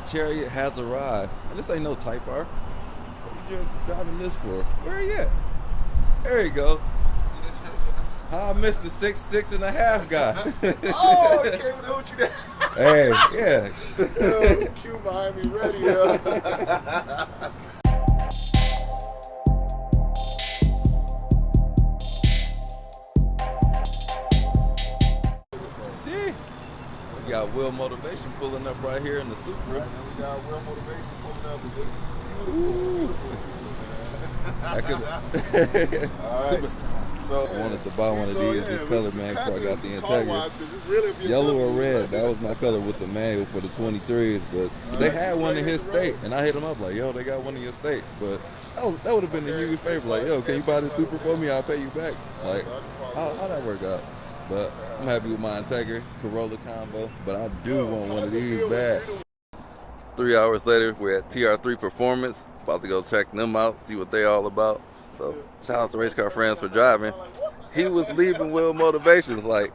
chariot has arrived. And this ain't no Type R. What are you driving this for? Where you at? There you go. How I missed the 6.5 guy. Oh, he came in there with you there. Hey, yeah. Yo, Q Miami ready, yo. Gee. We got Will Motivation pulling up right here in the Supra. Right, we got Will Motivation pulling up with Ooh. I could Superstar. So, I wanted to buy one of these, this color, man, before I got the Integra. Really Yellow or red, that was my color with the manual for the 23s, but they had one in his state, and I hit them up like, yo, they got one in your state, but that would have been a huge favor, like, yo, can you buy this Supra for me, I'll pay you back, like, how'd that work out? But I'm happy with my Integra Corolla combo, but I do want one of these bad. 3 hours later, we're at TR3 Performance, about to go check them out, see what they all about. So shout out to Race Car Friends for driving. He was leaving Will Motivations. Like,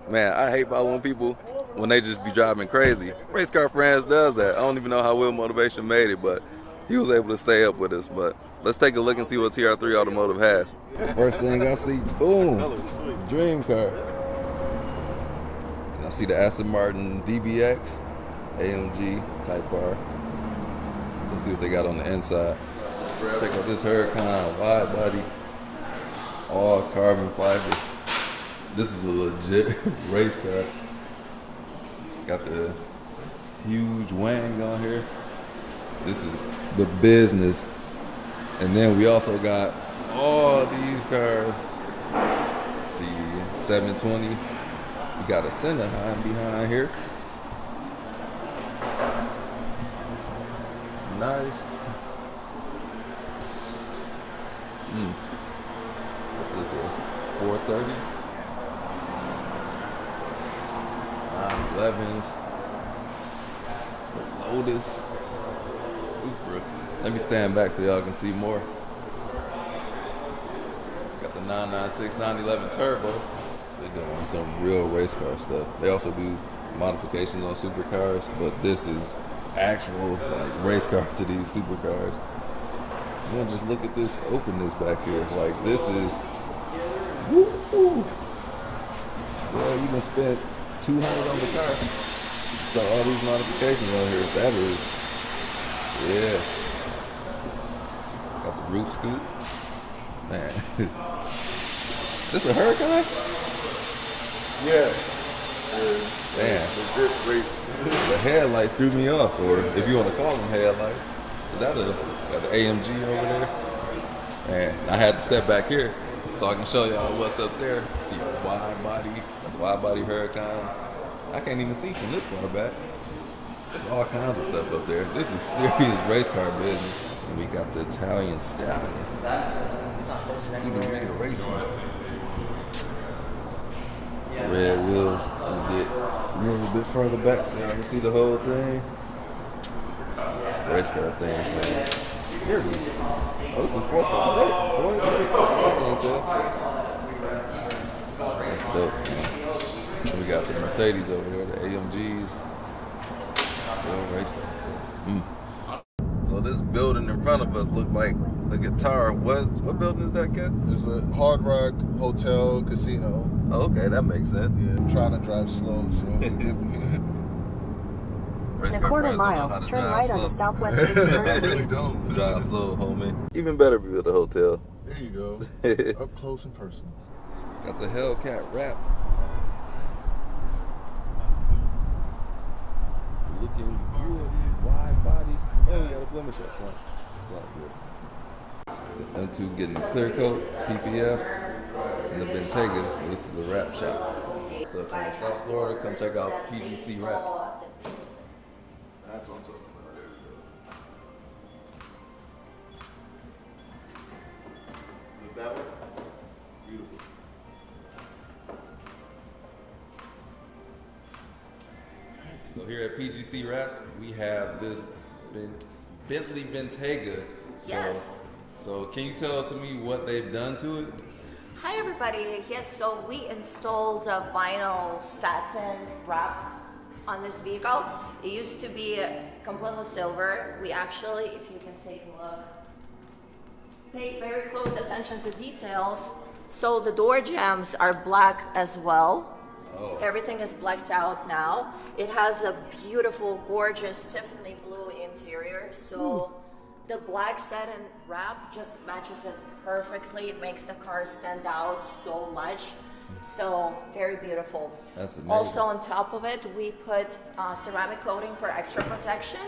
man, I hate following people when they just be driving crazy. Race Car Friends does that. I don't even know how Will Motivation made it, but he was able to stay up with us. But let's take a look and see what TR3 Automotive has. First thing I see, boom, dream car. And I see the Aston Martin DBX, AMG Type R. Let's see what they got on the inside. Check out this Huracan wide body. It's all carbon fiber. This is a legit race car. Got the huge wing on here. This is the business. And then we also got all these cars. Let's see, 720. We got a center behind here. Nice. What's this here? 430? 911s. Lotus. Supra. Let me stand back so y'all can see more. Got the 996, 911 Turbo. They're doing some real race car stuff. They also do modifications on supercars, but this is actual like race car to these supercars. Then just look at this openness back here. Like, this is, woo-hoo. Yeah, you can spend $200 on the car. Got all these modifications on here. That is, yeah. Got the roof scoop. Man. This a Huracan? Yeah. Damn. The good race. The headlights threw me off, or if you want to call them headlights. Is that got the AMG over there? And I had to step back here so I can show y'all what's up there. See the wide body Huracan. I can't even see from this far back. There's all kinds of stuff up there. This is serious race car business. And we got the Italian Stallion. Scuderia Racing. Red wheels. Let me get a little bit further back so y'all can see the whole thing. Race car things, man. Serious. Oh, this is the 458. That's dope, man. And we got the Mercedes over there, the AMGs. Race car stuff. So this building in front of us looked like a guitar. What building is that, Ken? It's a Hard Rock Hotel Casino. Oh, okay, that makes sense. Yeah, I'm trying to drive slow, so forgive me. In a quarter mile, turn right onto Southwest 51st Street. Really don't. Drive slow, homie. Even better view of the hotel. There you go. Up close and personal. Got the Hellcat wrap. Looking good. Wide body. Oh, we got a blemish up front. It's all good. The M2 getting clear coat, PPF, and the Bentayga. So this is a wrap shop. So if you're in South Florida, come check out PGC Wrap. That's what I'm talking about. There we go. Look that way. Beautiful. So here at PGC Wraps, we have this Bentley Bentayga. Yes. So can you tell to me what they've done to it? Hi everybody. Yes, so we installed a vinyl satin wrap on this vehicle. It used to be completely silver. We actually, if you can take a look, pay very close attention to details. So the door jambs are black as well. Oh. Everything is blacked out now. It has a beautiful, gorgeous Tiffany blue interior. So the black satin wrap just matches it perfectly. It makes the car stand out so much. So very beautiful. That's amazing. Also on top of it, we put ceramic coating for extra protection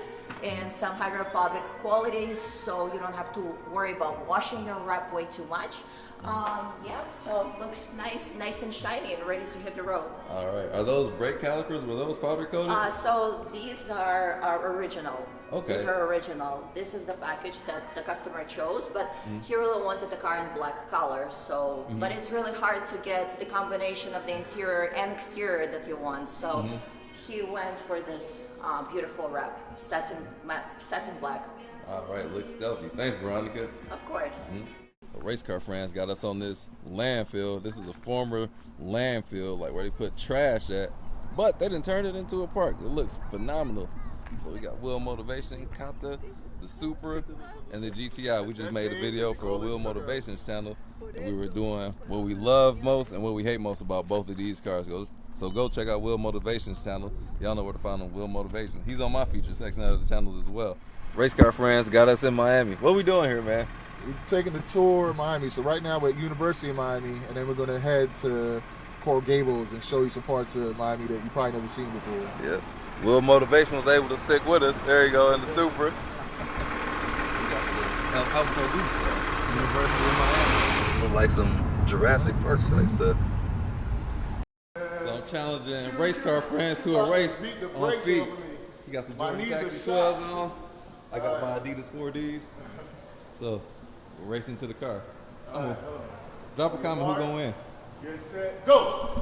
and some hydrophobic qualities, so you don't have to worry about washing your wrap way too much. Yeah, so it looks nice and shiny and ready to hit the road. All right. Are those brake calipers? Were those powder coated? So these are original. Okay. These are original. This is the package that the customer chose, but he really wanted the car in black color. So, but it's really hard to get the combination of the interior and exterior that you want. So he went for this beautiful wrap, satin black. All right. Looks stealthy. Thanks, Veronica. Of course. Race car friends got us on this landfill. This is a former landfill, like where they put trash at, but they didn't turn it into a park. It looks phenomenal. So we got Wheel Motivation, Kanta, the Supra, and the GTI. We just made a video for a Wheel Motivations channel, and we were doing what we love most and what we hate most about both of these cars. So go check out Wheel Motivations channel. Y'all know where to find him, Wheel Motivation. He's on my feature section of the channels as well. Race car friends got us in Miami. What we doing here, man? We're taking a tour of Miami. So right now we're at University of Miami, and then we're going to head to Coral Gables and show you some parts of Miami that you probably never seen before. Yeah. Will Motivation was able to stick with us. There you go in the Supra. We got the Alcalúzar, University of Miami. This looks like some Jurassic Park type stuff. So I'm challenging race car friends to a race on feet. You got the Jordan Taxi 12s on. I got my Adidas 4Ds. So we're racing to the car. Drop a comment who's gonna win. Get set, go!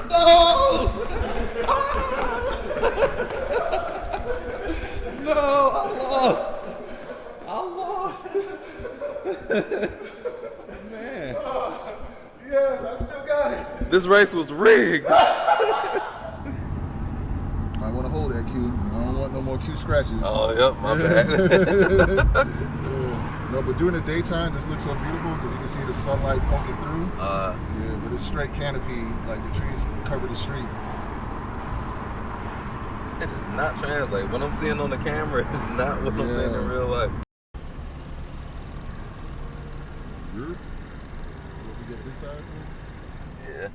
No! No, I lost. Man. Yes, I still got it. This race was rigged. I want to hold that Q. I don't want no more Q scratches. Oh, yep, my bad. No, but during the daytime, this looks so beautiful because you can see the sunlight poking through. Yeah, with a straight canopy, like the trees cover the street. It does not translate. What I'm seeing on the camera is not what I'm seeing in real life. Good. We get this side? Yeah.